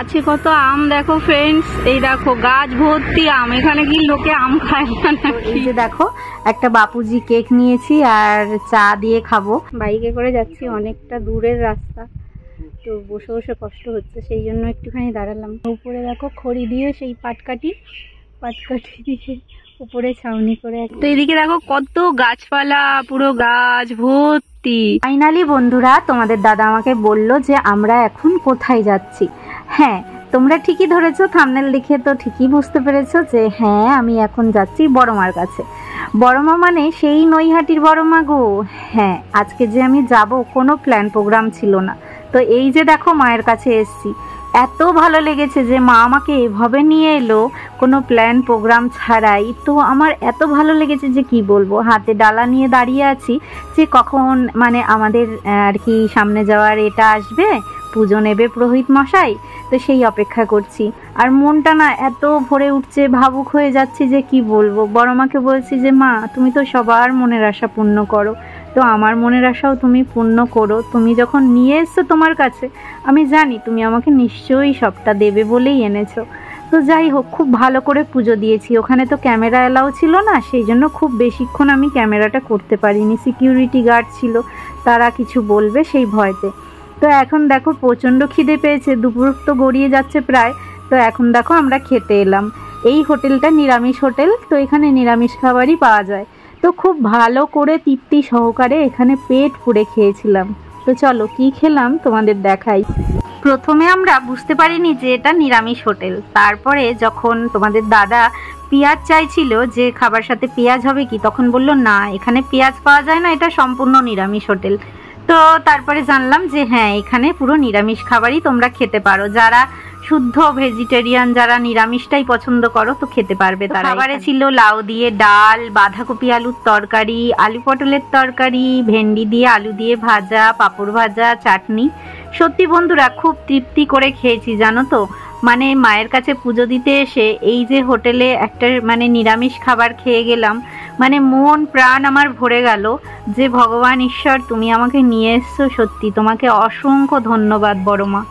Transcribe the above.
আছে কত আম দেখো ফ্রেন্ডস, এই দেখো গাছ ভর্তি আম। এখানে কি লোকে আম খায় না? এই যে দেখো একটা বাপুজি কেক নিয়েছি আর চা দিয়ে খাবো। বাইকে করে যাচ্ছি, অনেকটা দূরের রাস্তা, তো বসে বসে কষ্ট হচ্ছে, সেই জন্য একটুখানি দাঁড়ালাম। উপরে দেখো খড়ি দিয়ে সেই পাটকাঠি দিয়ে উপরে ছাউনি করে। তো এদিকে দেখো কত গাছপালা, পুরো গাছ ভর্তি। ফাইনালি বন্ধুরা, তোমাদের দাদা আমাকে বলল যে আমরা এখন কোথায় যাচ্ছি। হ্যাঁ, তোমরা ঠিকই ধরেছো, থাম্বনেল দেখে তো ঠিকই বুঝতে পেরেছো যে হ্যাঁ, আমি এখন যাচ্ছি বড়মার কাছে। বড়মা মানে সেই নৈহাটির বড়মা গো। হ্যাঁ, আজকে যে আমি যাব কোনো প্ল্যান প্রোগ্রাম ছিল না, তো এই যে দেখো মায়ের কাছে এসছি। এত ভালো লেগেছে যে মা আমাকে এভাবে নিয়ে এলো কোনো প্ল্যান প্রোগ্রাম ছাড়াই। তো আমার এত ভালো লেগেছে যে কি বলবো। হাতে ডালা নিয়ে দাঁড়িয়ে আছি যে কখন মানে আমাদের আর কি সামনে যাওয়ার এটা আসবে, পুজো নেবে পুরোহিত মশাই, তো সেই অপেক্ষা করছি। আর মনটা না এত ভরে উঠছে, ভাবুক হয়ে যাচ্ছি যে কি বলবো। বড় মাকে বলছি যে মা, তুমি তো সবার মনের আশা পূর্ণ করো, তো আমার মনের আশাও তুমি পূর্ণ করো। তুমি যখন নিয়ে এসছো তোমার কাছে, আমি জানি তুমি আমাকে নিশ্চয়ই সবটা দেবে বলেই এনেছো। তো যাই হোক, খুব ভালো করে পুজো দিয়েছি। ওখানে তো ক্যামেরা এলাও ছিল না, সেই জন্য খুব বেশিক্ষণ আমি ক্যামেরাটা করতে পারিনি। সিকিউরিটি গার্ড ছিল, তারা কিছু বলবে সেই ভয়তে। তো এখন দেখো প্রচণ্ড খিদে পেয়েছে, দুপুর তো গড়িয়ে যাচ্ছে প্রায়। তো এখন দেখো আমরা খেতে এলাম। এই হোটেলটা নিরামিষ হোটেল, তো এখানে নিরামিষ খাবারই পাওয়া যায়। তো খুব ভালো করে তৃপ্তি সহকারে এখানে পেট পুড়ে খেয়েছিলাম। তো চলো কি খেলাম তোমাদের দেখাই। প্রথমে আমরা বুঝতে পারিনি যে এটা নিরামিষ হোটেল। তারপরে যখন তোমাদের দাদা পেঁয়াজ চাইছিল যে খাবার সাথে পেঁয়াজ হবে কি, তখন বলল না, এখানে পেঁয়াজ পাওয়া যায় না, এটা সম্পূর্ণ নিরামিষ হোটেল। তো তারপরে জানলাম যে হ্যাঁ, এখানে পুরো নিরামিষ খাবারই তোমরা খেতে পারো। যারা শুদ্ধ ভেজিটেরিয়ান, যারা নিরামিষটাই পছন্দ করো, তো খেতে পারবে তারা। খাবারে ছিল লাউ দিয়ে ডাল, বাঁধাকপি আলুর তরকারি, আলু পটলের তরকারি, ভেন্ডি দিয়ে আলু দিয়ে ভাজা, পাঁপড় ভাজা, চাটনি। সত্যি বন্ধুরা, খুব তৃপ্তি করে খেয়েছি জানো তো। মানে মায়ের কাছে পুজো দিতে এসে এই যে হোটেলে একটা মানে নিরামিষ খাবার খেয়ে গেলাম, মানে মন প্রাণ আমার ভরে গেল যে ভগবান ঈশ্বর তুমি আমাকে নিয়ে এসছো। সত্যি তোমাকে অসংখ্য ধন্যবাদ বড় মা।